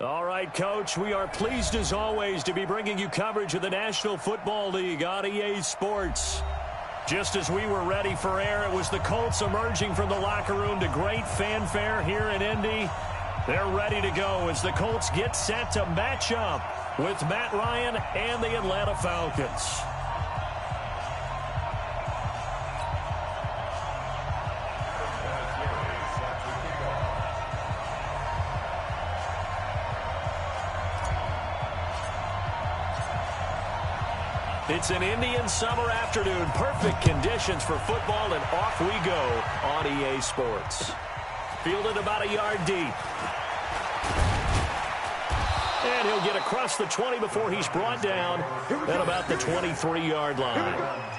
All right, Coach, we are pleased as always to be bringing you coverage of the National Football League on EA Sports. Just as we were ready for air, it was the Colts emerging from the locker room to great fanfare here in Indy. They're ready to go as the Colts get set to match up with Matt Ryan and the Atlanta Falcons. It's an Indian summer afternoon. Perfect conditions for football, and off we go on EA Sports. Fielded about a yard deep. And he'll get across the 20 before he's brought down at about the 23-yard line.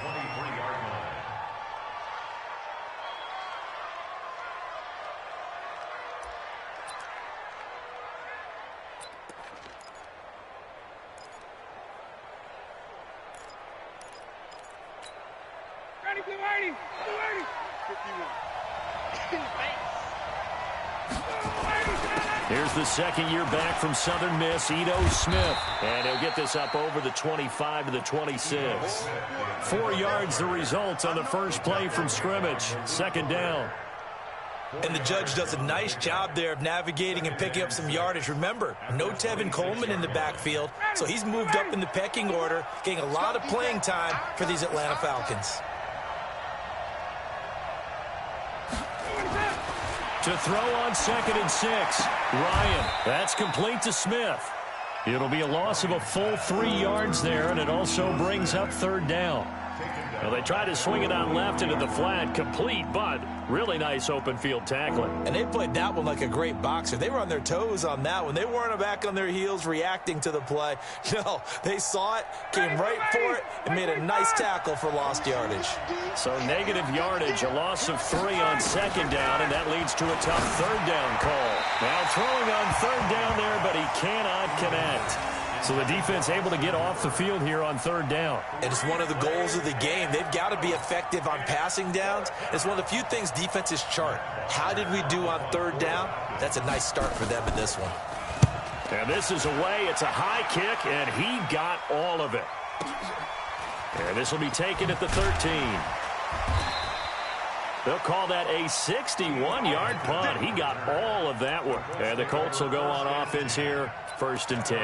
Here's the second year back from Southern Miss, Ito Smith. And he'll get this up over the 25 to the 26. 4 yards the result on the first play from scrimmage. Second down. And the judge does a nice job there of navigating and picking up some yardage. Remember, no Tevin Coleman in the backfield, so he's moved up in the pecking order, getting a lot of playing time for these Atlanta Falcons. To throw on 2nd and 6. Ryan, that's complete to Smith. It'll be a loss of a full 3 yards there, and it also brings up third down. Well, they tried to swing it out left into the flat, complete, but really nice open field tackling. And they played that one like a great boxer. They were on their toes on that one. They weren't back on their heels reacting to the play. No, they saw it, came right for it, and made a nice tackle for lost yardage. So negative yardage, a loss of 3 on 2nd down, and that leads to a tough third down call. Now throwing on third down there, but he cannot connect. So the defense able to get off the field here on third down. And it's one of the goals of the game. They've got to be effective on passing downs. It's one of the few things defenses chart. How did we do on third down? That's a nice start for them in this one. And this is away. It's a high kick, and he got all of it. And this will be taken at the 13. They'll call that a 61-yard punt. He got all of that one. And the Colts will go on offense here, 1st and 10.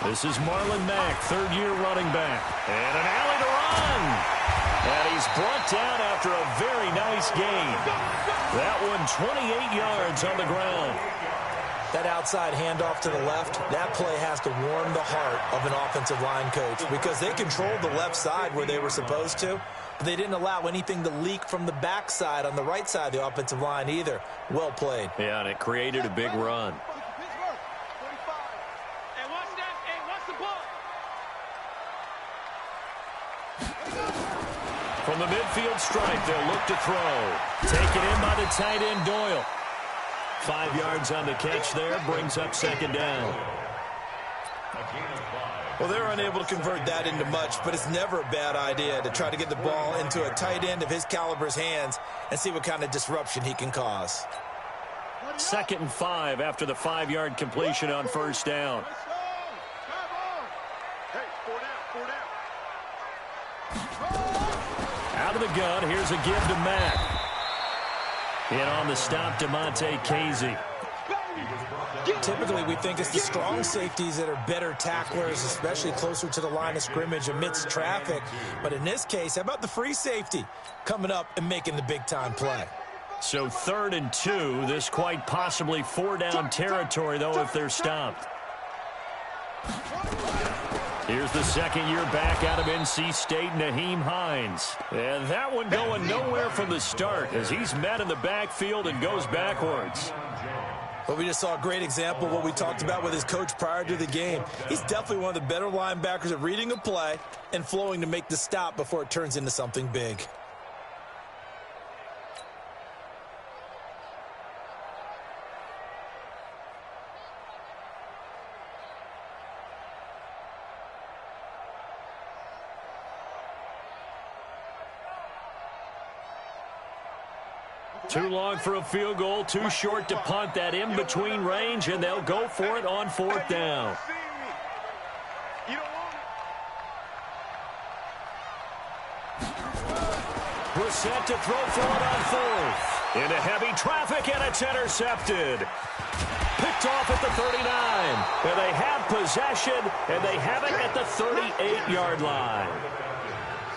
This is Marlon Mack, 3rd-year running back. And an alley to run. And he's brought down after a very nice gain. That one 28 yards on the ground. That outside handoff to the left, that play has to warm the heart of an offensive line coach because they controlled the left side where they were supposed to, but they didn't allow anything to leak from the backside on the right side of the offensive line either. Well played. Yeah, and it created a big run. From the midfield stripe, they'll look to throw. Taken in by the tight end, Doyle. 5 yards on the catch there, brings up 2nd down. Well, they're unable to convert that into much, but it's never a bad idea to try to get the ball into a tight end of his caliber's hands and see what kind of disruption he can cause. 2nd and 5 after the 5-yard completion on 1st down. Out of the gun, here's a give to Mack. In on the stop, DeMonte Casey. Typically, we think it's the strong safeties that are better tacklers, especially closer to the line of scrimmage amidst traffic. But in this case, how about the free safety coming up and making the big-time play? So 3rd and 2, this quite possibly 4-down territory, though, if they're stopped. Here's the 2nd-year back out of NC State, Naheem Hines. And that one going nowhere from the start as he's met in the backfield and goes backwards. But we just saw a great example of what we talked about with his coach prior to the game. He's definitely one of the better linebackers at reading a play and flowing to make the stop before it turns into something big. Too long for a field goal, too short to punt. That in-between range, and they'll go for it on 4th down. Brissett to throw for it on 4th. Into heavy traffic, and it's intercepted. Picked off at the 39. And they have possession, and they have it at the 38-yard line.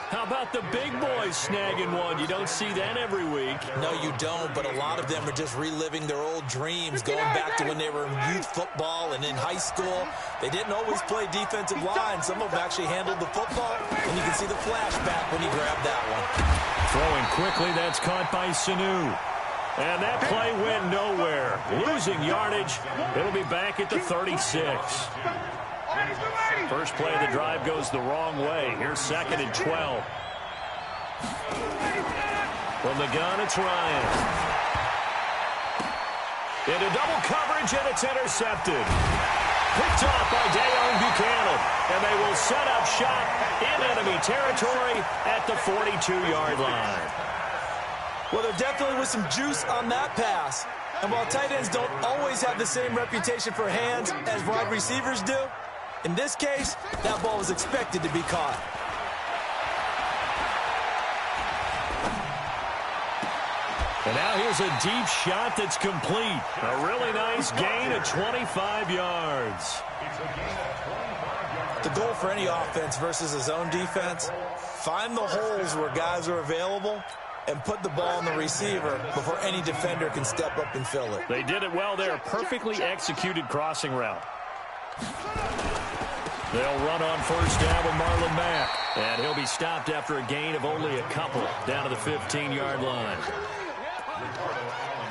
How about the big boys snagging one? You don't see that every week. No, you don't, but a lot of them are just reliving their old dreams, going back to when they were in youth football and in high school. They didn't always play defensive line. Some of them actually handled the football, and you can see the flashback when he grabbed that one. Throwing quickly, that's caught by Sanu. And that play went nowhere. Losing yardage. It'll be back at the 36. First play of the drive goes the wrong way. Here's 2nd and 12. From the gun, it's Ryan. Into double coverage, and it's intercepted. Picked off by Dayon Buchanan. And they will set up shop in enemy territory at the 42-yard line. Well, there definitely was some juice on that pass. And while tight ends don't always have the same reputation for hands as wide receivers do, in this case, that ball was expected to be caught. And now here's a deep shot that's complete. A really nice gain of 25 yards. The goal for any offense versus a zone defense, find the holes where guys are available and put the ball on the receiver before any defender can step up and fill it. They did it well there. Perfectly executed crossing route. They'll run on 1st down with Marlon Mack. And he'll be stopped after a gain of only a couple down to the 15-yard line.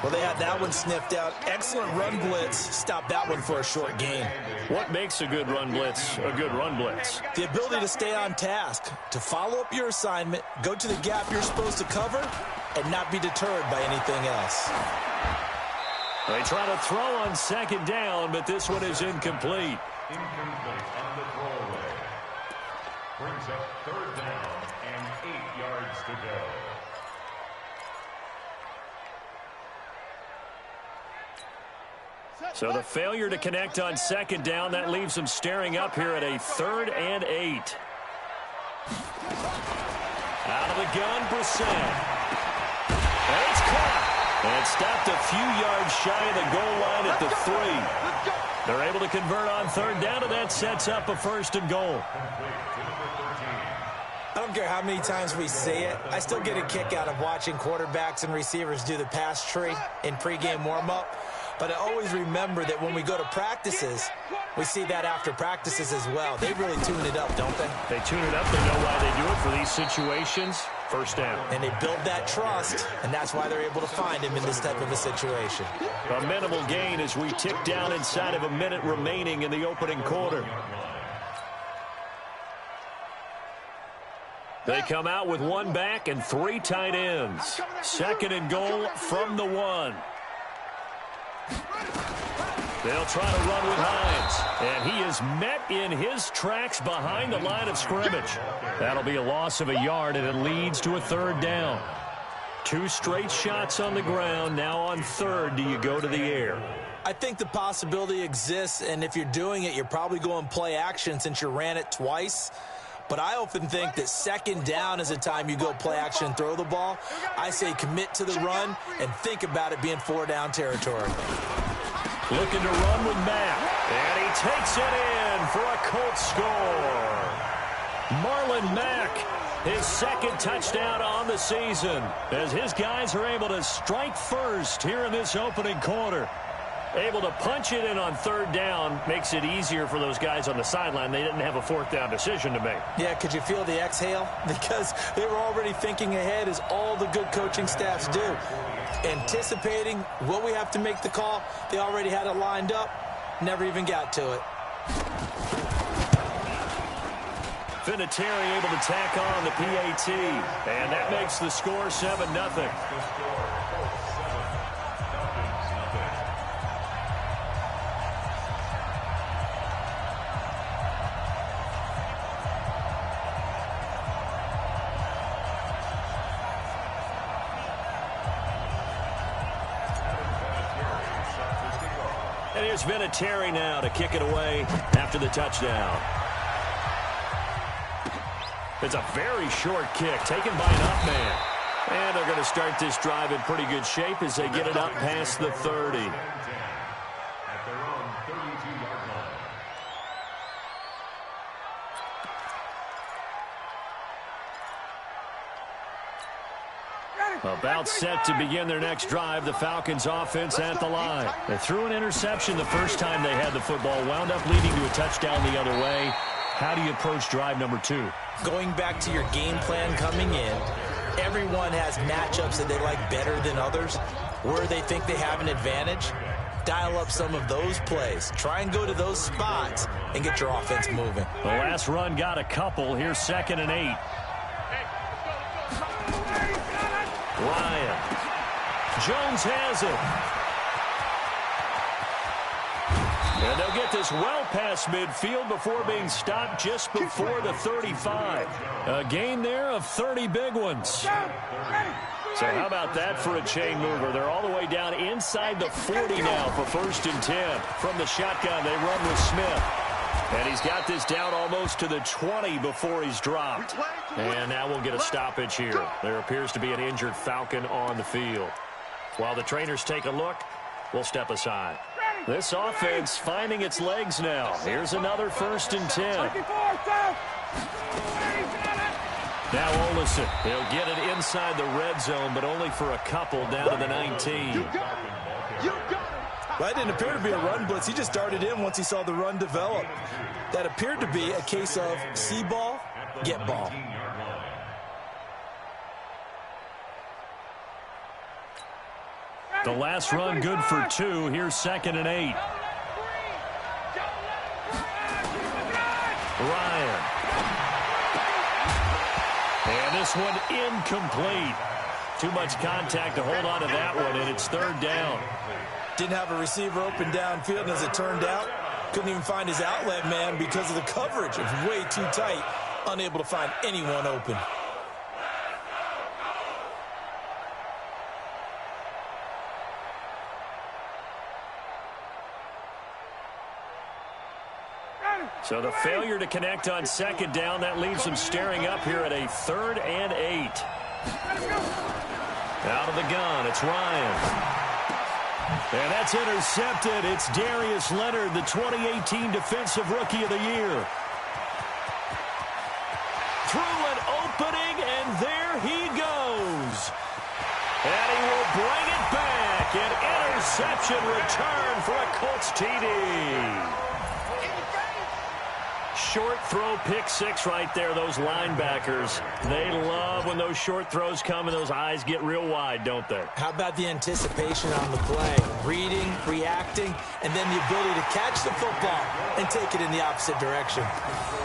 Well, they had that one sniffed out. Excellent run blitz. Stopped that one for a short gain. What makes a good run blitz a good run blitz? The ability to stay on task, to follow up your assignment, go to the gap you're supposed to cover, and not be deterred by anything else. They try to throw on 2nd down, but this one is incomplete. Incomplete on the throwaway. Brings up 3rd down and 8 yards to go. So the failure to connect on 2nd down, that leaves them staring up here at a 3rd and 8. Out of the gun, Brissett. And it's caught. And stopped a few yards shy of the goal line at the 3. They're able to convert on 3rd down, and that sets up a 1st and goal. I don't care how many times we say it, I still get a kick out of watching quarterbacks and receivers do the pass tree in pregame warm-up. But I always remember that when we go to practices, we see that after practices as well. They really tune it up, don't they? They tune it up. They know why they do it for these situations. 1st down. And they build that trust, and that's why they're able to find him in this type of a situation. A minimal gain as we tick down inside of a minute remaining in the opening quarter. They come out with 1 back and 3 tight ends. 2nd and goal from the 1. They'll try to run with Hines. And he is met in his tracks behind the line of scrimmage. That'll be a loss of a yard, and it leads to a 3rd down. 2 straight shots on the ground. Now on 3rd, do you go to the air? I think the possibility exists, and if you're doing it, you're probably going play action since you ran it twice. But I often think that 2nd down is the time you go play action and throw the ball. I say commit to the run and think about it being 4-down territory. Looking to run with Mack. And he takes it in for a Colts score. Marlon Mack, his 2nd touchdown on the season, as his guys are able to strike first here in this opening quarter. Able to punch it in on 3rd down makes it easier for those guys on the sideline. They didn't have a 4th down decision to make. Yeah, could you feel the exhale? Because they were already thinking ahead, as all the good coaching staffs do. Anticipating what we have to make the call. They already had it lined up. Never even got to it. Vinatieri able to tack on the PAT. And that makes the score 7-0. And here's Vinatieri now to kick it away after the touchdown. It's a very short kick taken by an up man. And they're going to start this drive in pretty good shape as they get it up past the 30. At their own 32-yard line. About set to begin their next drive, the Falcons offense at the line. They threw an interception the first time they had the football, wound up leading to a touchdown the other way. How do you approach drive number 2? Going back to your game plan coming in, everyone has matchups that they like better than others, where they think they have an advantage. Dial up some of those plays. Try and go to those spots and get your offense moving. The last run got a couple. Here's 2nd and 8. Ryan. Jones has it. And they'll get this well past midfield before being stopped just before the 35. A gain there of 30 big ones. So how about that for a chain mover? They're all the way down inside the 40 now for 1st and 10. From the shotgun, they run with Smith. And he's got this down almost to the 20 before he's dropped. And now we'll get a stoppage here. There appears to be an injured Falcon on the field. While the trainers take a look, we'll step aside. This offense finding its legs now. Here's another 1st and 10. Now Olsen, he'll get it inside the red zone, but only for a couple down to the 19. Well, that didn't appear to be a run blitz. He just darted in once he saw the run develop. That appeared to be a case of see ball, get ball. The last run good for 2. Here's 2nd and 8. Ryan. And this one incomplete. Too much contact to hold on to that one, and it's 3rd down. Didn't have a receiver open downfield, and as it turned out, couldn't even find his outlet man because of the coverage. It was way too tight, unable to find anyone open. So the failure to connect on 2nd down, that leaves them staring up here at a 3rd and 8. Out of the gun, it's Ryan. And that's intercepted. It's Darius Leonard, the 2018 Defensive Rookie of the Year. Through an opening, and there he goes. And he will bring it back. An interception return for a Colts TD. Short throw, pick 6 right there. Those linebackers, they love when those short throws come and those eyes get real wide, don't they? How about the anticipation on the play? Reading, reacting, and then the ability to catch the football and take it in the opposite direction.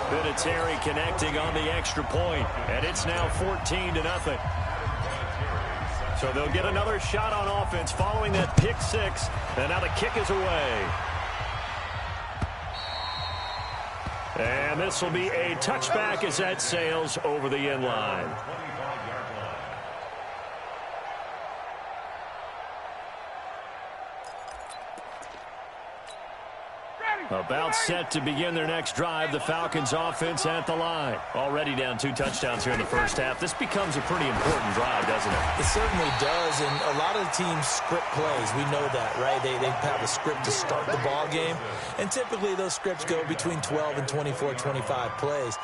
Vinatieri connecting on the extra point, and it's now 14-0. So they'll get another shot on offense following that pick 6, and now the kick is away. And this will be a touchback as that sails over the end line. About set to begin their next drive, the Falcons offense at the line. Already down 2 touchdowns here in the first half. This becomes a pretty important drive, doesn't it? It certainly does, and a lot of the teams script plays. We know that, right? They have a script to start the ball game, and typically those scripts go between 12 and 24, 25 plays.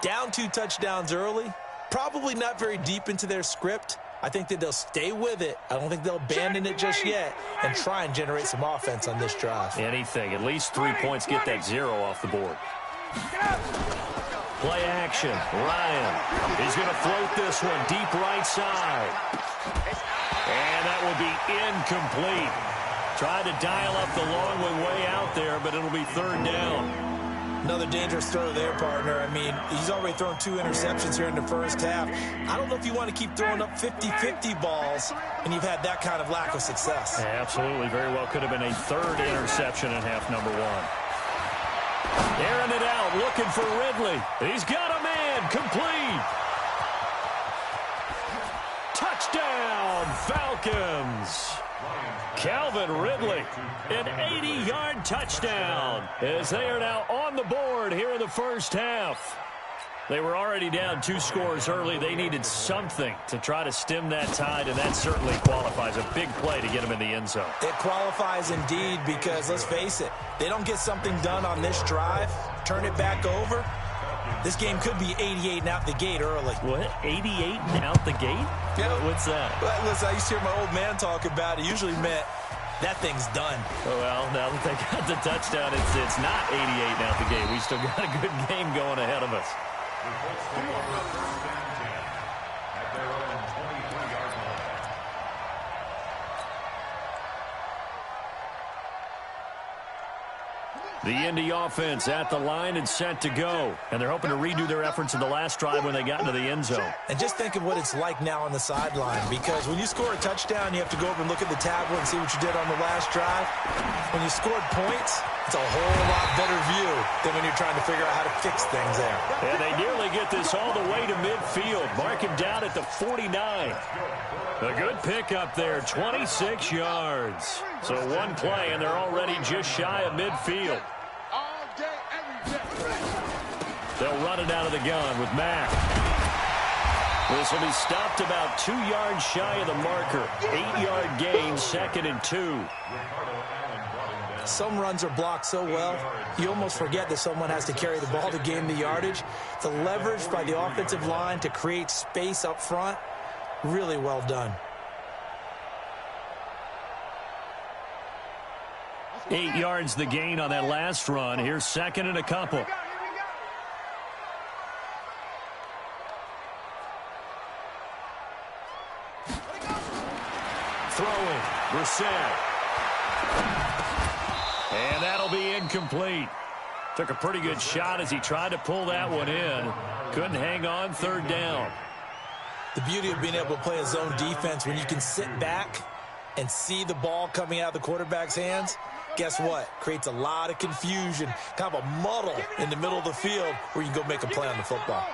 Down 2 touchdowns early, probably not very deep into their script. I think that they'll stay with it. I don't think they'll abandon it just yet and try and generate some offense on this drive. Anything. At least 3 points, get that 0 off the board. Play action. Ryan. He's going to float this one deep right side. And that will be incomplete. Tried to dial up the long one way out there, but it'll be 3rd down. Another dangerous throw there, partner. I mean, he's already thrown 2 interceptions here in the first half. I don't know if you want to keep throwing up 50-50 balls and you've had that kind of lack of success. Yeah, absolutely. Very well could have been a 3rd interception in half number 1. Airing it out, looking for Ridley. He's got a man, complete. Touchdown, Falcons. Calvin Ridley, an 80-yard touchdown, as they are now on the board here in the first half. They were already down 2 scores early. They needed something to try to stem that tide, and that certainly qualifies. A big play to get them in the end zone. It qualifies indeed because, let's face it, they don't get something done on this drive, turn it back over, this game could be 88 and out the gate early. What? 88 and out the gate? Yeah. What's that? Well, listen, I used to hear my old man talk about it. Usually meant that thing's done. Oh, well, now that they got the touchdown, it's not 88 and out the gate. We still got a good game going ahead of us. The Indy offense at the line and set to go. And they're hoping to redo their efforts in the last drive when they got into the end zone. And just think of what it's like now on the sideline, because when you score a touchdown, you have to go over and look at the tablet and see what you did on the last drive. When you scored points, it's a whole lot better view than when you're trying to figure out how to fix things there. And they nearly get this all the way to midfield. Mark him down at the 49. A good pickup there, 26 yards. So one play, and they're already just shy of midfield. They'll run it out of the gun with Mack. This will be stopped about 2 yards shy of the marker. 8-yard gain, 2nd and 2. Some runs are blocked so well, you almost forget that someone has to carry the ball to gain the yardage. The leverage by the offensive line to create space up front, really well done. 8 yards the gain on that last run. Here's 2nd and a couple. Throwing, Brissett. And that'll be incomplete. Took a pretty good shot as he tried to pull that one in. Couldn't hang on, 3rd down. The beauty of being able to play a zone defense when you can sit back and see the ball coming out of the quarterback's hands, guess what? Creates a lot of confusion, kind of a muddle in the middle of the field where you can go make a play on the football.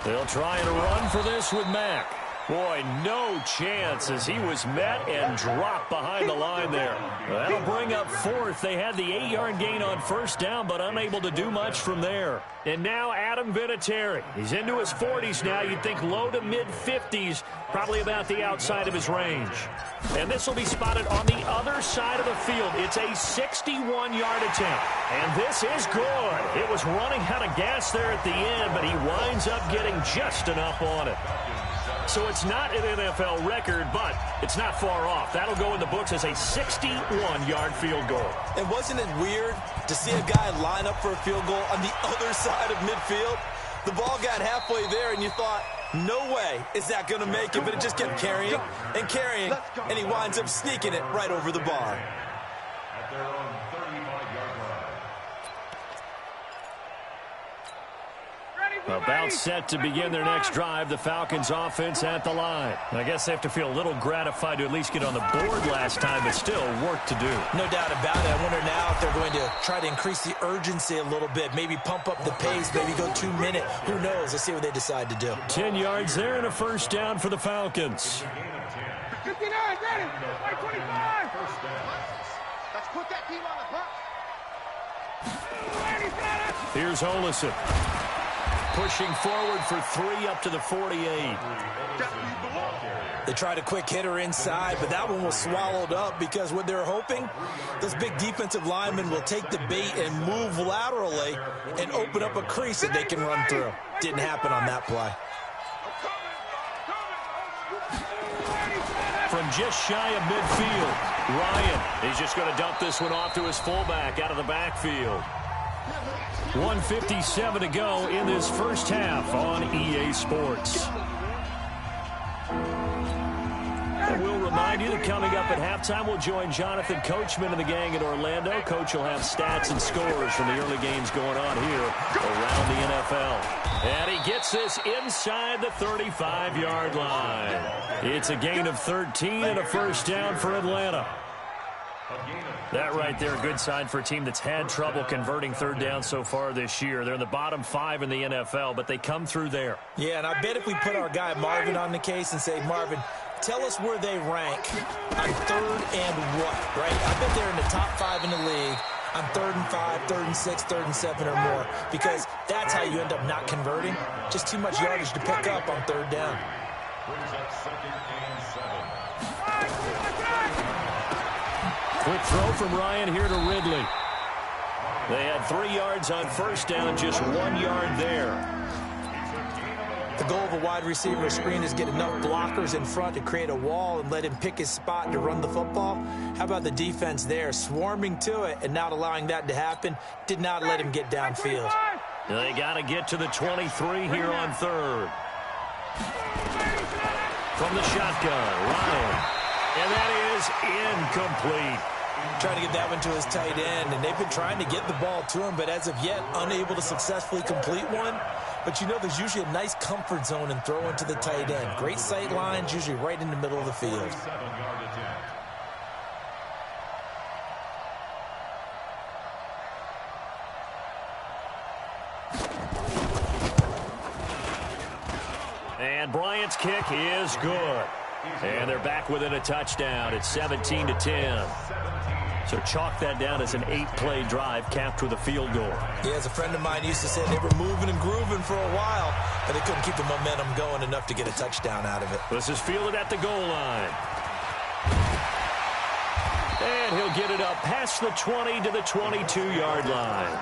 They'll try and run for this with Mack. Boy, no chance as he was met and dropped behind the line there. That'll bring up 4th. They had the 8-yard gain on 1st down, but unable to do much from there. And now Adam Vinatieri. He's into his 40s now. You'd think low to mid-50s, probably about the outside of his range. And this will be spotted on the other side of the field. It's a 61-yard attempt. And this is good. It was running out of gas there at the end, but he winds up getting just enough on it. So it's not an NFL record, but it's not far off. That'll go in the books as a 61-yard field goal. And wasn't it weird to see a guy line up for a field goal on the other side of midfield? The ball got halfway there, and you thought, no way is that going to make it, but it just kept carrying and carrying, and he winds up sneaking it right over the bar. At their own 35-yard line. About set to begin their next drive, the Falcons offense at the line. I guess they have to feel a little gratified to at least get on the board last time, but still work to do. No doubt about it. I wonder now if they're going to try to increase the urgency a little bit, maybe pump up the pace, maybe go 2 minute. Who knows? Let's see what they decide to do. 10 yards there and a 1st down for the Falcons. 59, ready, 25. Let's put that team on the clock. Here's Olison. Pushing forward for 3 up to the 48. They tried a quick hitter inside, but that one was swallowed up because what they're hoping, those big defensive linemen will take the bait and move laterally and open up a crease that they can run through. Didn't happen on that play. From just shy of midfield, Ryan, he's just going to dump this one off to his fullback out of the backfield. 1:57 to go in this first half on EA Sports. And we'll remind you that coming up at halftime, we'll join Jonathan Coachman and the gang in Orlando. Coach will have stats and scores from the early games going on here around the NFL. And he gets this inside the 35-yard line. It's a gain of 13 and a 1st down for Atlanta. That right there, a good sign for a team that's had trouble converting third down so far this year. They're in the bottom 5 in the NFL, but they come through there. Yeah, and I bet if we put our guy Marvin on the case and say, Marvin, tell us where they rank on third and what, right? I bet they're in the top 5 in the league on 3rd and 5, 3rd and 6, 3rd and 7 or more, because that's how you end up not converting. Just too much yardage to pick up on third down. Brings up 2nd and 7. Quick throw from Ryan here to Ridley. They had 3 yards on first down, just 1 yard there. The goal of a wide receiver screen is get enough blockers in front to create a wall and let him pick his spot to run the football. How about the defense there, swarming to it and not allowing that to happen? Did not let him get downfield. They got to get to the 23 here on third. From the shotgun, Ryan. And that is incomplete. Trying to get that one to his tight end, and they've been trying to get the ball to him, but as of yet, unable to successfully complete one. But you know there's usually a nice comfort zone in throwing to the tight end. Great sight lines, usually right in the middle of the field. And Bryant's kick is good. And they're back within a touchdown. It's 17-10. So chalk that down as an 8-play drive capped with a field goal. Yeah, as a friend of mine used to say, they were moving and grooving for a while, but they couldn't keep the momentum going enough to get a touchdown out of it. This is fielded at the goal line. And he'll get it up past the 20 to the 22-yard line.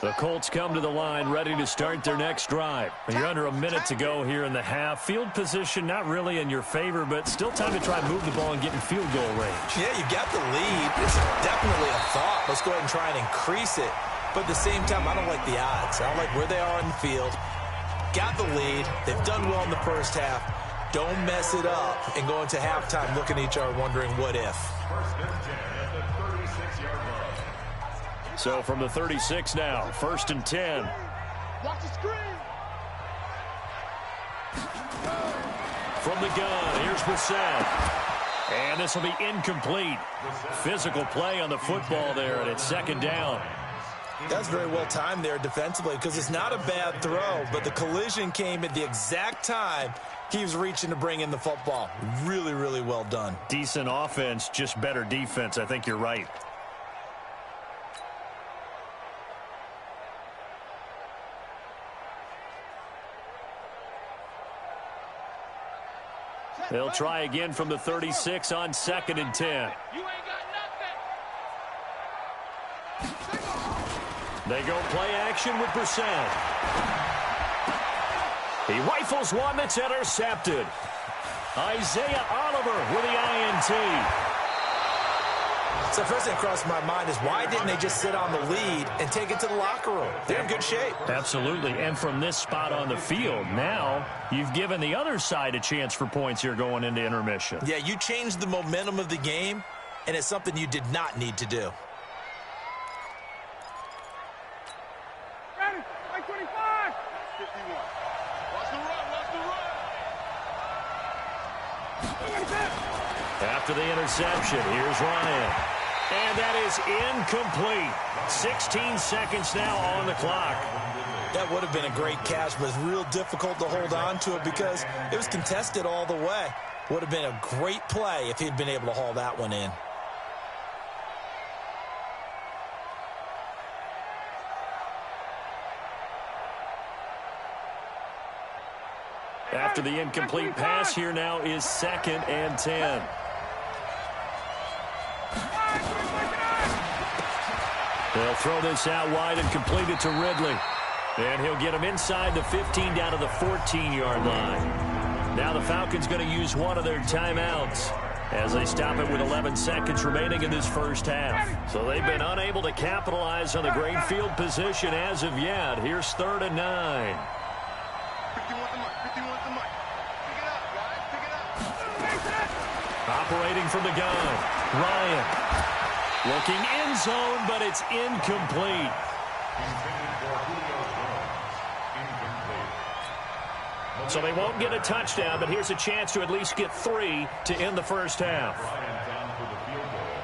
The Colts come to the line ready to start their next drive. You're under a minute to go here in the half. Field position not really in your favor, but still time to try and move the ball and get in field goal range. Yeah, you've got the lead. It's definitely a thought. Let's go ahead and try and increase it. But at the same time, I don't like the odds. I don't like where they are in the field. Got the lead. They've done well in the first half. Don't mess it up and go into halftime looking at each other wondering what if. First and 10 at the 36-yard line. So from the 36 now, 1st and 10. Watch the screen. From the gun, here's Brissett. And this will be incomplete. Physical play on the football there, and it's 2nd down. That's very well timed there defensively because it's not a bad throw, but the collision came at the exact time he was reaching to bring in the football. Really, really well done. Decent offense, just better defense. I think you're right. They'll try again from the 36 on 2nd and 10. You ain't got nothing. They go play action with Brissett. He rifles one that's intercepted. Isaiah Oliver with the INT. So first thing that crossed my mind is why didn't they just sit on the lead and take it to the locker room? They're in good shape. Absolutely, and from this spot on the field, now you've given the other side a chance for points here going into intermission. Yeah, you changed the momentum of the game, and it's something you did not need to do. Ready? 25. 51. Watch the run. Watch the run. After the interception, here's Ryan. And that is incomplete. 16 seconds now on the clock. That would have been a great catch, but it's real difficult to hold on to it because it was contested all the way. Would have been a great play if he'd been able to haul that one in. After the incomplete pass, here now is 2nd and 10. They'll throw this out wide and complete it to Ridley. And he'll get him inside the 15 down to the 14-yard line. Now the Falcons going to use one of their timeouts as they stop it with 11 seconds remaining in this first half. So they've been unable to capitalize on the great field position as of yet. Here's 3rd and 9. 51 the mic. 51 the mic. Pick it up, guys. Pick it up. Operating from the gun, Ryan. Looking end zone, but it's incomplete. Intended for Julio Jones. Incomplete. So they won't get a touchdown, but here's a chance to at least get 3 to end the first half. Bryant down for the field goal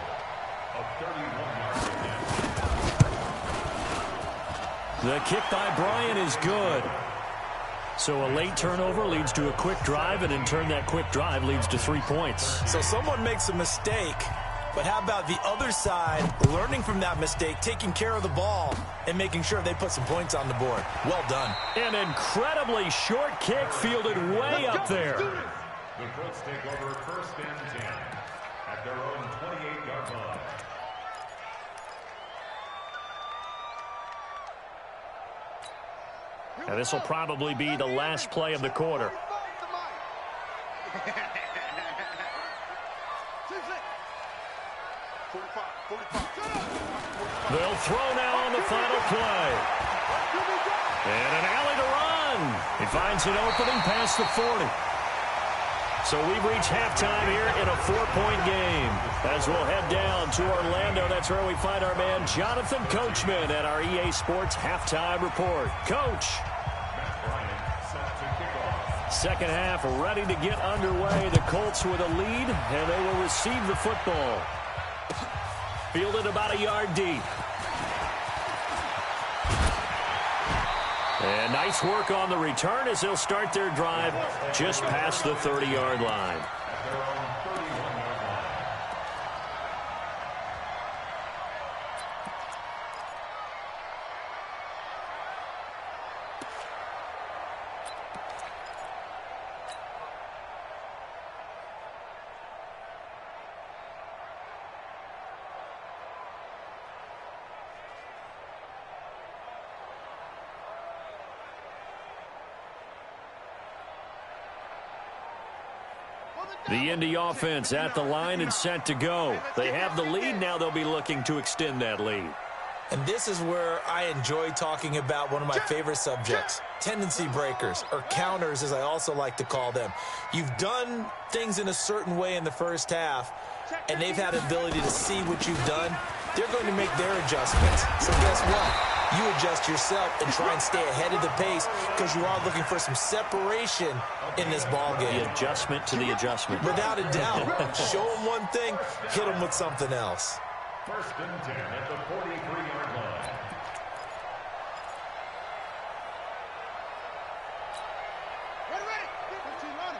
of 31 yards again. The kick by Bryant is good. So a late turnover leads to a quick drive, and in turn that quick drive leads to 3 points. So someone makes a mistake, but how about the other side learning from that mistake, taking care of the ball, and making sure they put some points on the board? Well done. An incredibly short kick fielded way up there. The Colts take over first and 10 at their own 28-yard line. And this will probably be the last play of the quarter. They'll throw now on the final play. And an alley to run. He finds an opening past the 40. So we've reached halftime here in a 4-point game. As we'll head down to Orlando, that's where we find our man Jonathan Coachman at our EA Sports Halftime Report. Coach. Second half ready to get underway. The Colts with a lead, and they will receive the football. Fielded about a yard deep. And nice work on the return as they'll start their drive just past the 30-yard line. The Indy offense at the line and set to go. They have the lead. Now they'll be looking to extend that lead. And this is where I enjoy talking about one of my favorite subjects, tendency breakers, or counters as I also like to call them. You've done things in a certain way in the first half, and they've had ability to see what you've done. They're going to make their adjustments. So guess what? You adjust yourself and try and stay ahead of the pace because you are looking for some separation in this ball game. The adjustment to the adjustment. Without a doubt. Show them one thing, hit them with something else. First and 10 at the 43-yard line. Ready. 15 line.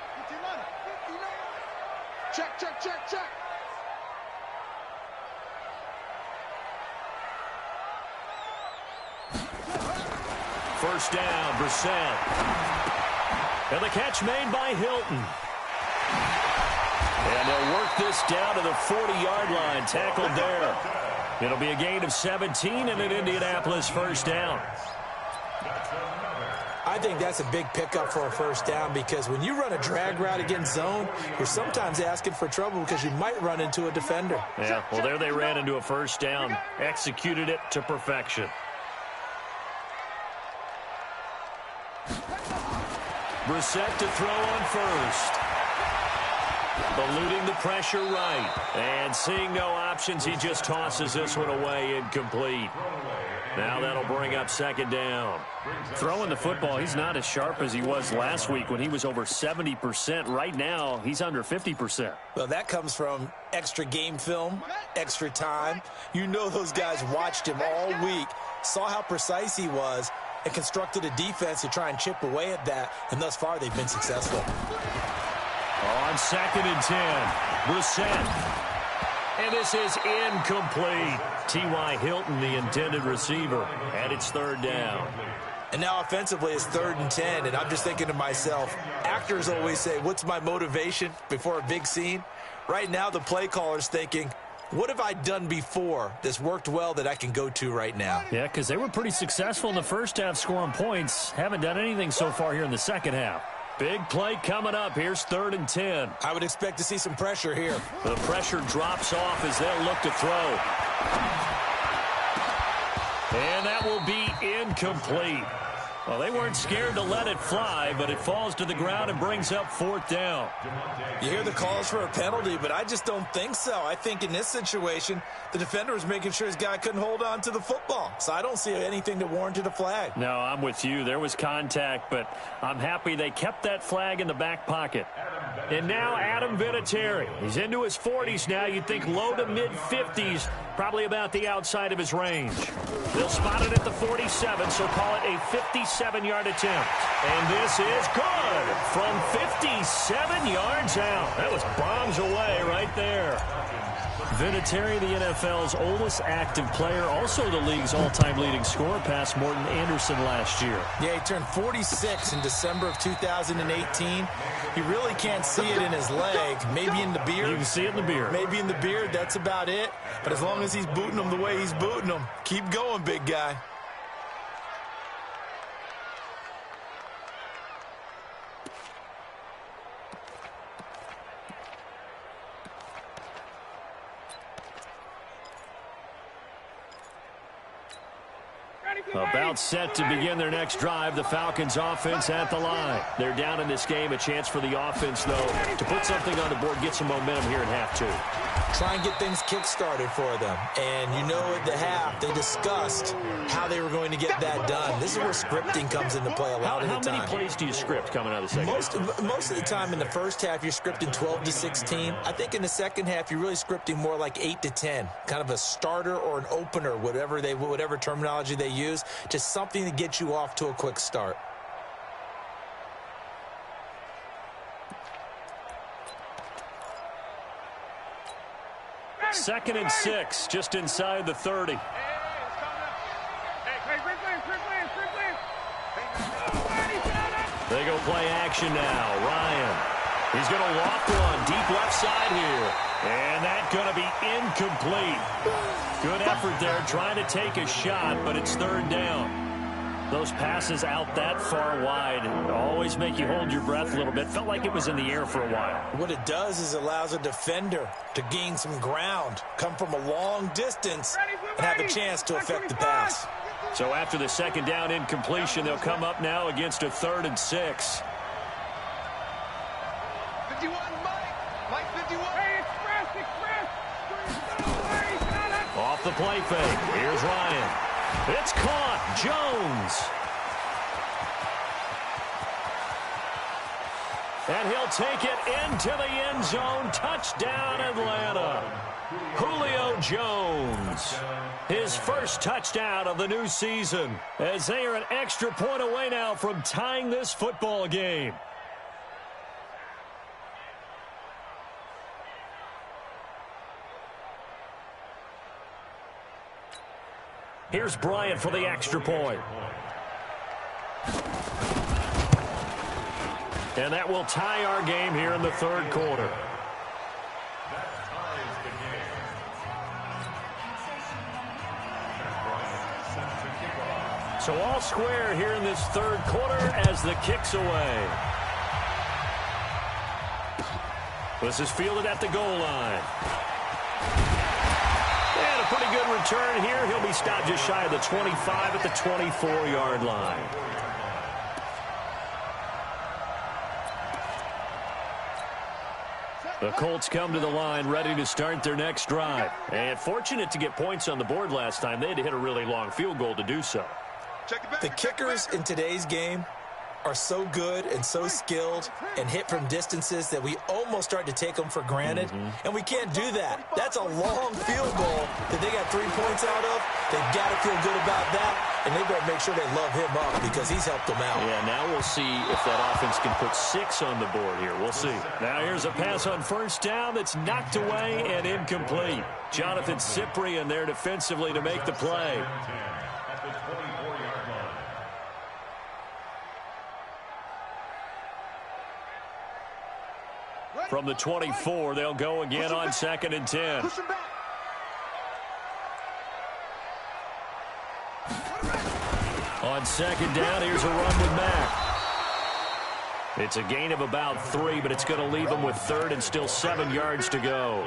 Check. First down, Brissett. And the catch made by Hilton. And they'll work this down to the 40-yard line, tackled there. It'll be a gain of 17 and an Indianapolis first down. I think that's a big pickup for a first down because when you run a drag route against zone, you're sometimes asking for trouble because you might run into a defender. Yeah, well, there they ran into a first down, executed it to perfection. Brissett to throw on first. Eluding the pressure right. And seeing no options, he just tosses this one away incomplete. Now that'll bring up second down. Throwing the football, he's not as sharp as he was last week when he was over 70%. Right now, he's under 50%. Well, that comes from extra game film, extra time. You know those guys watched him all week, saw how precise he was, and constructed a defense to try and chip away at that, and thus far they've been successful. On second and 10, Brissett. And this is incomplete. T.Y. Hilton, the intended receiver, and it's third down. And now offensively it's 3rd and 10, and I'm just thinking to myself, actors always say, what's my motivation before a big scene? Right now the play caller's thinking, what have I done before that's worked well that I can go to right now? Yeah, because they were pretty successful in the first half scoring points. Haven't done anything so far here in the second half. Big play coming up. Here's 3rd and 10. I would expect to see some pressure here. The pressure drops off as they'll look to throw. And that will be incomplete. Well, they weren't scared to let it fly, but it falls to the ground and brings up 4th down. You hear the calls for a penalty, but I just don't think so. I think in this situation, the defender was making sure his guy couldn't hold on to the football. So I don't see anything that warranted a flag. No, I'm with you. There was contact, but I'm happy they kept that flag in the back pocket. And now Adam Vinatieri. He's into his 40s now. You'd think low to mid-50s, probably about the outside of his range. They'll spot it at the 47, so call it a 57-yard attempt. And this is good from 57 yards out. That was bombs away right there. Vinatieri, the NFL's oldest active player, also the league's all-time leading scorer, past Morton Anderson last year. Yeah, he turned 46 in December of 2018. He really can't see it in his leg. Maybe in the beard. You can see it in the beard. Maybe in the beard. That's about it. But as long as he's booting them the way he's booting them, keep going, big guy. About set to begin their next drive, the Falcons offense at the line. They're down in this game. A chance for the offense, though, to put something on the board, get some momentum here in half 2. Try and get things kick-started for them. And you know at the half, they discussed how they were going to get that done. This is where scripting comes into play a lot of the time. How many plays do you script coming out of the second half? Most of the time in the first half, you're scripting 12 to 16. I think in the second half, you're really scripting more like 8 to 10. Kind of a starter or an opener, whatever terminology they use. Just something to get you off to a quick start. Second and 6, just inside the 30. They go play action now. Ryan. He's going to loft one deep left side here. And that's going to be incomplete. Good effort there trying to take a shot, but it's 3rd down. Those passes out that far wide always make you hold your breath a little bit. Felt like it was in the air for a while. What it does is allows a defender to gain some ground, come from a long distance, and have a chance to affect the pass. So after the second down incompletion, they'll come up now against a 3rd and 6. 51, Mike 51. Hey, express. Off the play fake. Here's Ryan. It's caught. Jones. And he'll take it into the end zone. Touchdown, Atlanta. Julio Jones. His first touchdown of the new season, as they are an extra point away now from tying this football game. Here's Bryant for the extra point. And that will tie our game here in the 3rd quarter. So all square here in this 3rd quarter as the kick's away. This is fielded at the goal line. And a pretty good return here. He'll be stopped just shy of the 25 at the 24-yard line. The Colts come to the line ready to start their next drive. And fortunate to get points on the board last time. They had to hit a really long field goal to do so. The kickers in today's game are so good and so skilled and hit from distances that we almost start to take them for granted. And we can't do that. That's a long field goal that they got 3 points out of. They've got to feel good about that, and they better make sure they love him up because he's helped them out. Yeah, now we'll see if that offense can put 6 on the board here. We'll see. Now here's a pass on first down that's knocked away and incomplete. Jonathan Cyprien there defensively to make the play. From the 24, they'll go again on 2nd and 10. On 2nd down, here's a run with Mack. It's a gain of about 3, but it's going to leave them with third and still 7 yards to go.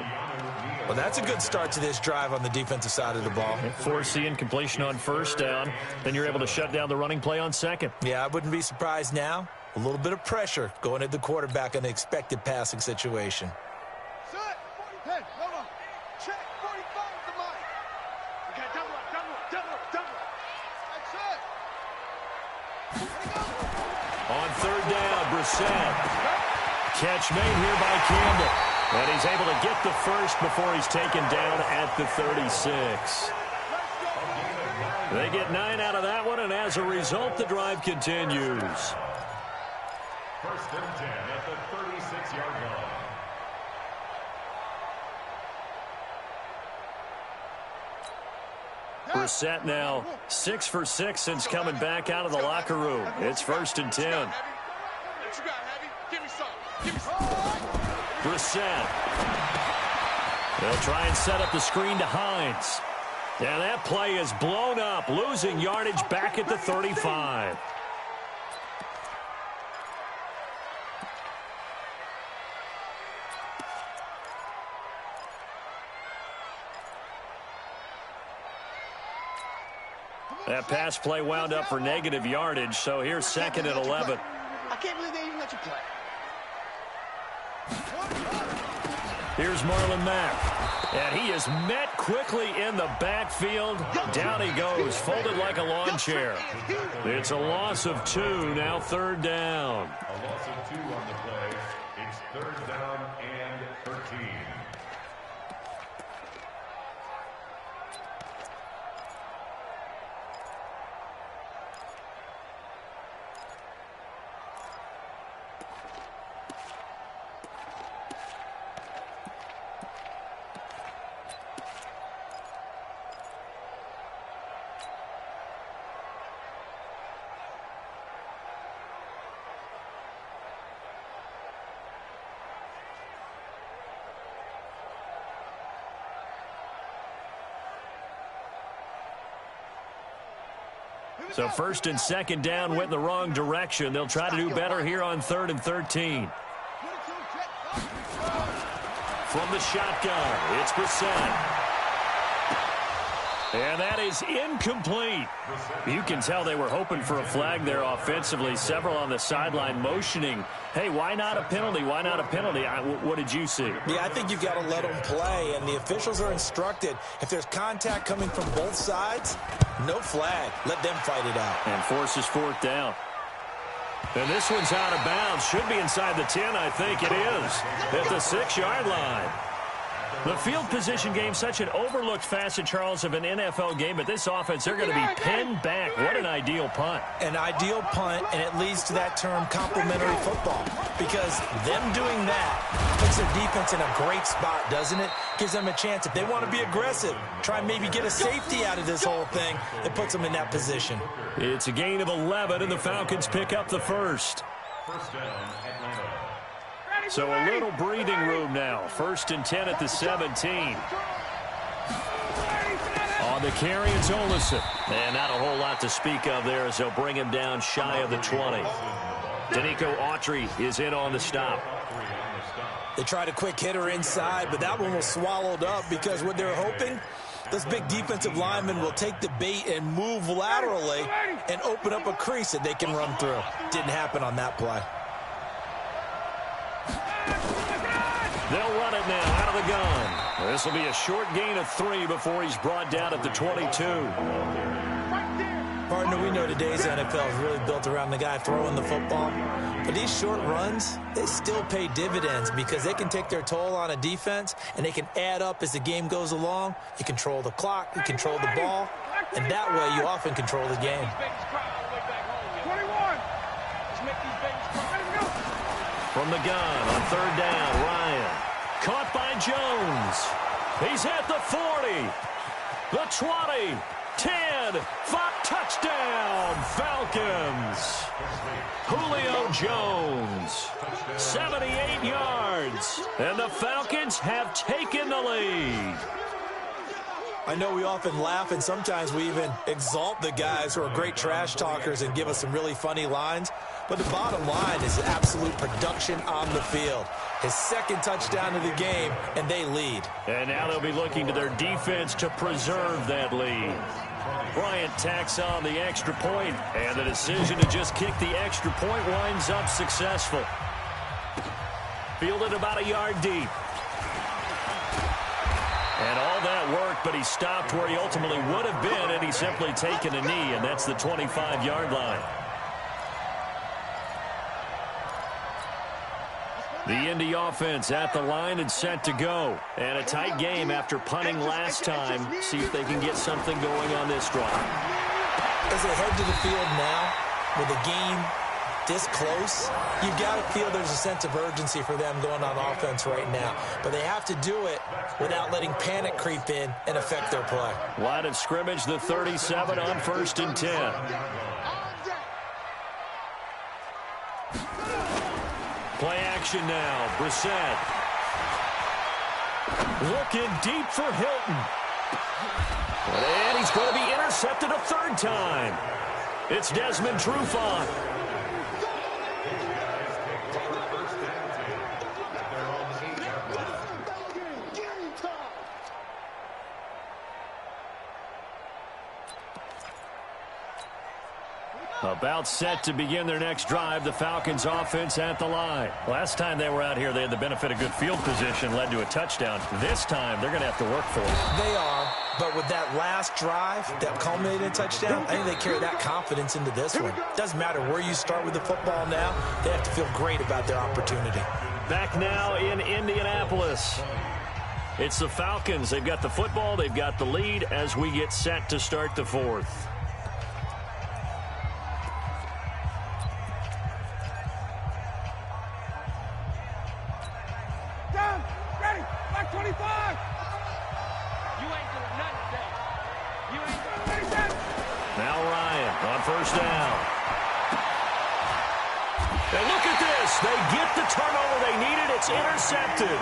Well, that's a good start to this drive on the defensive side of the ball. Forcing completion on first down. Then you're able to shut down the running play on second. Yeah, I wouldn't be surprised now. A little bit of pressure going at the quarterback in the expected passing situation. Set. Hey, hold on. Check. 45 to Mike. Okay, double up. That's it. On third down, Brissett. Catch made here by Campbell. And he's able to get the first before he's taken down at the 36. They get 9 out of that one, and as a result, the drive continues. First and 10 at the 36-yard line. Brissett now 6 for 6 since coming back out of the locker room. It's first and 10. What you got, Heavy? Give me some. Brissett. They'll try and set up the screen to Hines. And that play is blown up, losing yardage back at the 35. That pass play wound up for negative yardage, so here's second and 11. I can't believe they even let you play. Here's Marlon Mack. And he is met quickly in the backfield. Down he goes, folded like a lawn chair. It's a loss of 2, now third down. A loss of 2 on the play. It's third down and 13. So first and second down went in the wrong direction. They'll try to do better here on third and 13. From the shotgun, it's Brissett. And that is incomplete. You can tell they were hoping for a flag there offensively. Several on the sideline motioning, hey, why not a penalty? Why not a penalty? What did you see? Yeah, I think you've got to let them play, and the officials are instructed, if there's contact coming from both sides, no flag. Let them fight it out. And forces fourth down. And this one's out of bounds. Should be inside the 10, I think it is. At the 6-yard line. The field position game, such an overlooked facet, Charles, of an NFL game, but this offense, they're going to be pinned back. What an ideal punt. An ideal punt, and it leads to that term complementary football, because them doing that puts their defense in a great spot, doesn't it? Gives them a chance. If they want to be aggressive, try and maybe get a safety out of this whole thing, it puts them in that position. It's a gain of 11, and the Falcons pick up the first. First down, Atlanta. So a little breathing room now. First and 10 at the 17. On the carry, it's Olsen. And not a whole lot to speak of there as they'll bring him down shy of the 20. Danico Autry is in on the stop. They tried a quick hitter inside, but that one was swallowed up because what they're hoping, this big defensive lineman will take the bait and move laterally and open up a crease that they can run through. Didn't happen on that play. They'll run it now out of the gun. This will be a short gain of 3 before he's brought down at the 22. Partner, we know today's NFL is really built around the guy throwing the football. But these short runs, they still pay dividends because they can take their toll on a defense and they can add up as the game goes along. You control the clock, you control the ball, and that way you often control the game. 21. Let's make these babies cry. From the gun on third down, Ryan. Caught by Jones. He's at the 40, the 20, 10, 5, touchdown, Falcons. Julio Jones, 78 yards, and the Falcons have taken the lead. I know we often laugh and sometimes we even exalt the guys who are great trash talkers and give us some really funny lines. But the bottom line is absolute production on the field. His second touchdown of the game, and they lead. And now they'll be looking to their defense to preserve that lead. Bryant tacks on the extra point, and the decision to just kick the extra point winds up successful. Fielded about a yard deep. And all that work, but he stopped where he ultimately would have been, and he's simply taken a knee, and that's the 25-yard line. The Indy offense at the line and set to go. And a tight game after punting last time. See if they can get something going on this drive. As they head to the field now, with the game this close, you've got to feel there's a sense of urgency for them going on offense right now. But they have to do it without letting panic creep in and affect their play. Line of scrimmage, the 37 on 1st and 10. Play action now. Brissett. Looking deep for Hilton. And he's going to be intercepted a third time. It's Desmond Trufant. About set to begin their next drive, the Falcons offense at the line. Last time they were out here, they had the benefit of good field position, led to a touchdown. This time, they're going to have to work for it. They are, but with that last drive that culminated in a touchdown, I think they carry that confidence into this one. Doesn't matter where you start with the football now, they have to feel great about their opportunity. Back now in Indianapolis. It's the Falcons. They've got the football, they've got the lead as we get set to start the fourth. First down. And look at this. They get the turnover they needed. It's intercepted.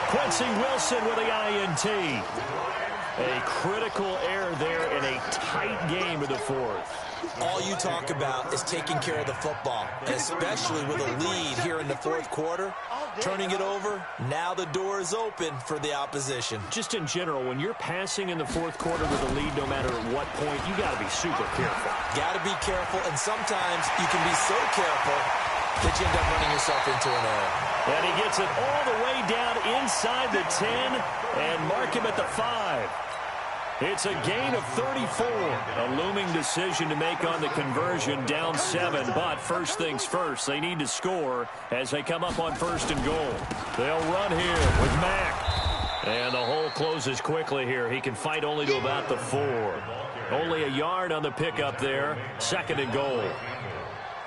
Quincy Wilson with the INT. A critical error there in a tight game of the fourth. All you talk about is taking care of the football, and especially with a lead here in the fourth quarter. Turning it over, now the door is open for the opposition. Just in general, when you're passing in the fourth quarter with a lead, no matter at what point, you got to be super careful. Got to be careful, and sometimes you can be so careful that you end up running yourself into an error. And he gets it all the way down inside the 10 and mark him at the 5. It's a gain of 34. A looming decision to make on the conversion, down 7. But first things first, they need to score as they come up on 1st and goal. They'll run here with Mack. And the hole closes quickly here. He can fight only to about the 4. Only a yard on the pickup there. 2nd and goal.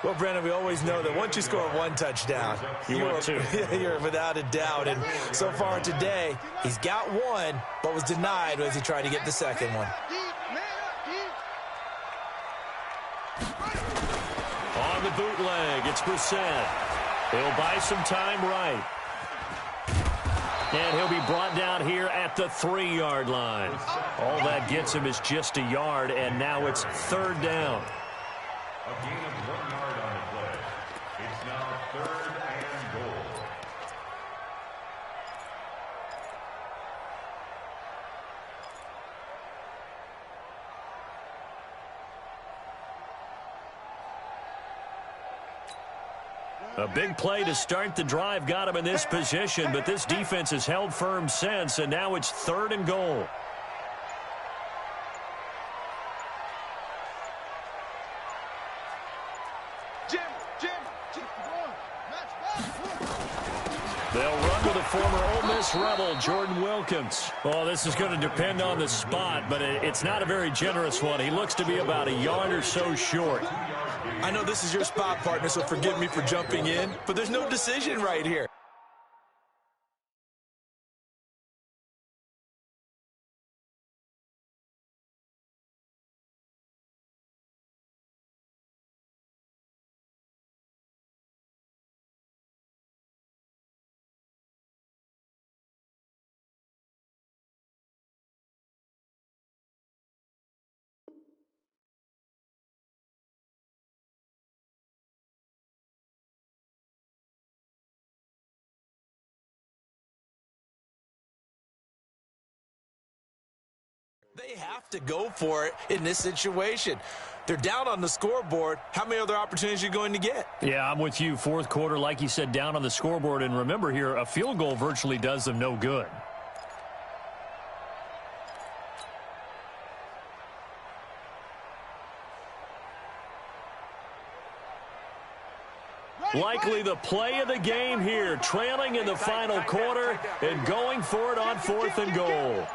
Well, Brennan, we always know that once you score one touchdown, you're without a doubt. And so far today, he's got one, but was denied as he tried to get the second one. On the bootleg, it's Brissett. He'll buy some time right. And he'll be brought down here at the 3-yard line. All that gets him is just a yard, and now it's 3rd down. A gain of 1 yard on the play. It's now 3rd and goal. A big play to start the drive got him in this position, but this defense has held firm since, and now it's 3rd and goal. They'll run with a former Ole Miss Rebel, Jordan Wilkins. Well, this is going to depend on the spot, but it's not a very generous one. He looks to be about a yard or so short. I know this is your spot, partner, so forgive me for jumping in, but there's no decision right here. They have to go for it in this situation. They're down on the scoreboard. How many other opportunities are you going to get? Yeah, I'm with you. Fourth quarter, like you said, down on the scoreboard. And remember here, a field goal virtually does them no good. Likely the play of the game here, trailing in the final quarter and going for it on 4th and goal.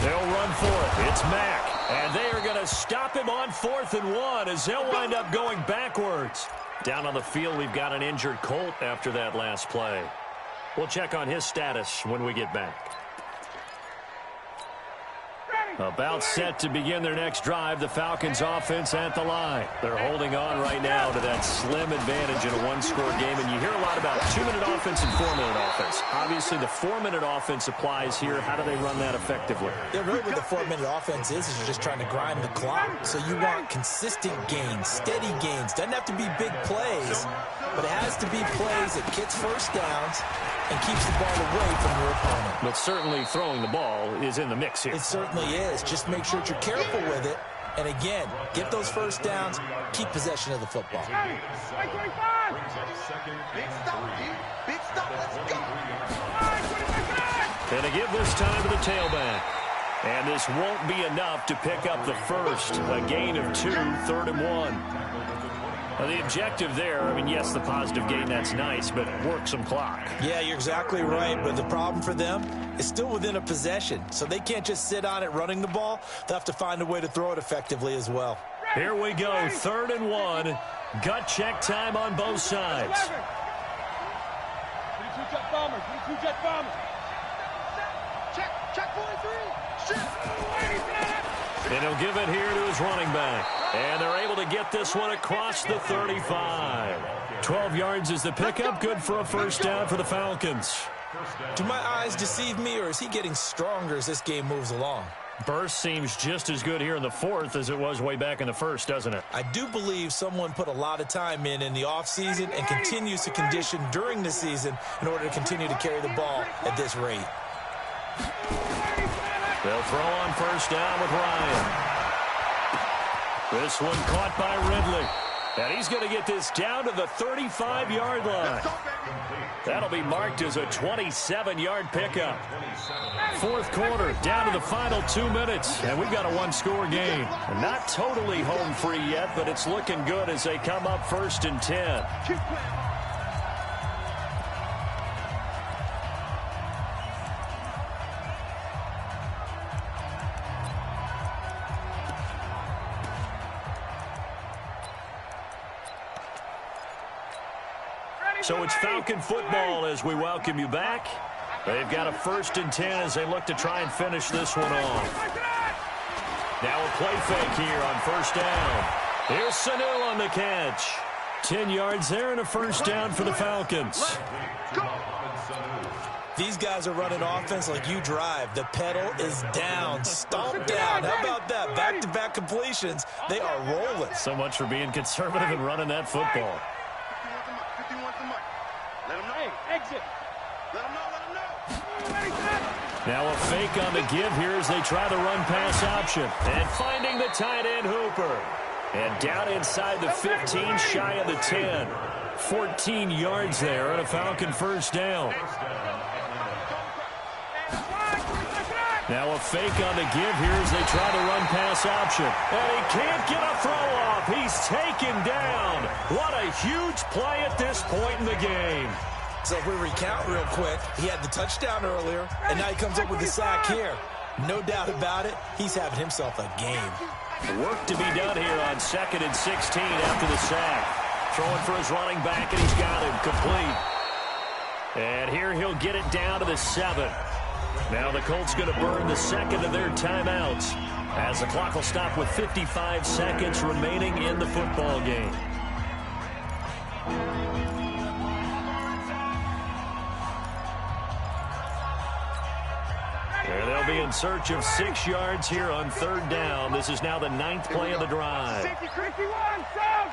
They'll run for it. It's Mack. And they are going to stop him on 4th and 1 as they'll wind up going backwards. Down on the field, we've got an injured Colt after that last play. We'll check on his status when we get back. About set to begin their next drive, the Falcons offense at the line. They're holding on right now to that slim advantage in a one-score game, and you hear a lot about 2-minute offense and 4-minute offense. Obviously, the 4-minute offense applies here. How do they run that effectively? Yeah, really what the 4-minute offense is you're just trying to grind the clock. So you want consistent gains, steady gains. Doesn't have to be big plays, but it has to be plays that gets first downs and keeps the ball away from your opponent. But certainly throwing the ball is in the mix here. It certainly is. Just make sure that you're careful with it. And again, get those first downs, keep possession of the football. Big stop, big stop, let's go. And to give this time to the tailback. And this won't be enough to pick up the first. A gain of 2, 3rd and 1. Now, the objective there, I mean, yes, the positive gain, that's nice, but work some clock. Yeah, you're exactly right, but the problem for them is still within a possession, so they can't just sit on it running the ball. They'll have to find a way to throw it effectively as well. Here we go, 3rd and 1. Gut check time on both sides. 22-jet bomber, 22-jet bomber. Check 43. Shit. And he'll give it here to his running back. And they're able to get this one across the 35. 12 yards is the pickup. Good for a first down for the Falcons. Do my eyes deceive me, or is he getting stronger as this game moves along? Burst seems just as good here in the 4th as it was way back in the 1st, doesn't it? I do believe someone put a lot of time in the offseason and continues to condition during the season in order to continue to carry the ball at this rate. They'll throw on first down with Ryan. This one caught by Ridley. And he's going to get this down to the 35-yard line. That'll be marked as a 27-yard pickup. 4th quarter, down to the final 2 minutes. And we've got a one-score game. Not totally home free yet, but it's looking good as they come up 1st and 10. So it's Falcon football as we welcome you back. They've got a 1st and 10 as they look to try and finish this one off. Now a play fake here on first down. Here's Sanu on the catch. 10 yards there and a first down for the Falcons. These guys are running offense like you drive. The pedal is down, stomp down. How about that? Back-to-back completions. They are rolling. So much for being conservative and running that football. Let him know. Hey, exit. Let him know. Now a fake on the give here as they try the run-pass option. And finding the tight end Hooper. And down inside the 15, shy of the 10. 14 yards there and a Falcon first down. Now a fake on the give here as they try the run-pass option. And he can't get a throw off. He's taken down. What a huge play at this point in the game. So if we recount real quick, he had the touchdown earlier, and now he comes up with the sack here. No doubt about it, he's having himself a game. Work to be done here on 2nd and 16 after the sack. Throwing for his running back, and he's got him complete. And here he'll get it down to the 7. Now the Colts going to burn the second of their timeouts as the clock will stop with 55 seconds remaining in the football game. And they'll be in search of 6 yards here on 3rd down. This is now the 9th play of the drive. Safety 51, Sam.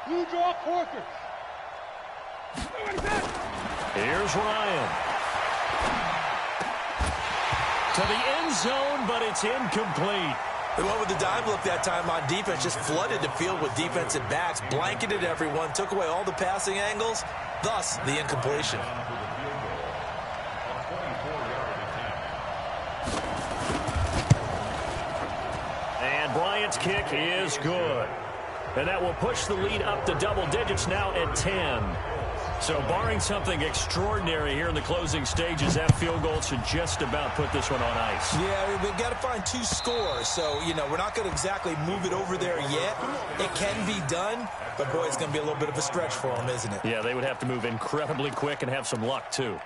Blue draw quarter. Here's Ryan. To the end zone, but it's incomplete. They went with the dive look that time on defense, just flooded the field with defensive backs, blanketed everyone, took away all the passing angles, thus the incompletion. And Bryant's kick is good. And that will push the lead up to double digits now at 10. So barring something extraordinary here in the closing stages, that field goal should just about put this one on ice. Yeah, we've got to find 2 scores. So, you know, we're not going to exactly move it over there yet. It can be done, but, boy, it's going to be a little bit of a stretch for them, isn't it? Yeah, they would have to move incredibly quick and have some luck, too.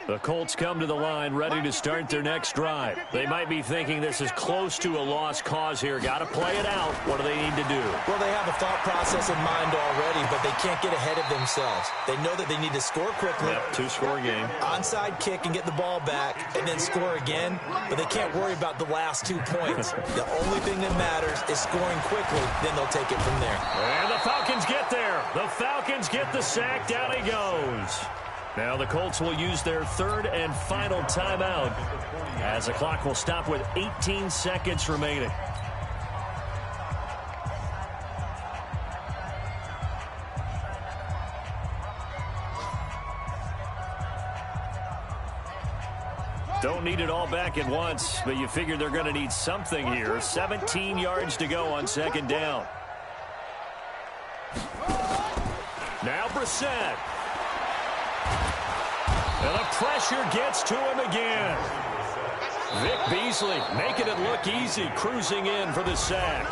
The Colts come to the line ready to start their next drive. They might be thinking this is close to a lost cause here. Got to play it out. What do they need to do? Well, they have a thought process in mind already, but they can't get ahead of themselves. They know that they need to score quickly. Yep, 2-score game. Onside kick and get the ball back and then score again, but they can't worry about the last 2 points. The only thing that matters is scoring quickly, then they'll take it from there. And the Falcons get there. The Falcons get the sack. Down he goes. Now the Colts will use their 3rd and final timeout as the clock will stop with 18 seconds remaining. Don't need it all back at once, but you figure they're going to need something here. 17 yards to go on 2nd down. Now Brissett. And the pressure gets to him again. Vic Beasley making it look easy, cruising in for the sack.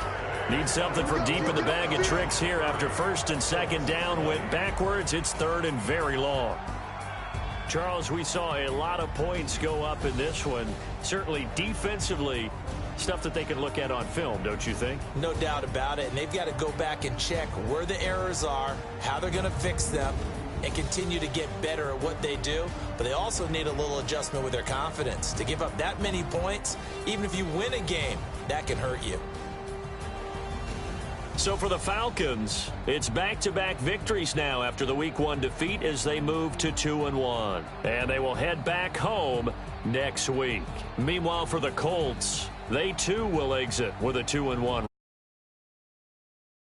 Needs something from deep in the bag of tricks here after 1st and 2nd down. Went backwards. It's 3rd and very long. Charles, we saw a lot of points go up in this one. Certainly defensively, stuff that they can look at on film, don't you think? No doubt about it. And they've got to go back and check where the errors are, how they're going to fix them, and continue to get better at what they do. But they also need a little adjustment with their confidence. To give up that many points, even if you win a game, that can hurt you. So for the Falcons, it's back-to-back victories now after the Week 1 defeat as they move to 2-1. And they will head back home next week. Meanwhile, for the Colts, they too will exit with a 2-1.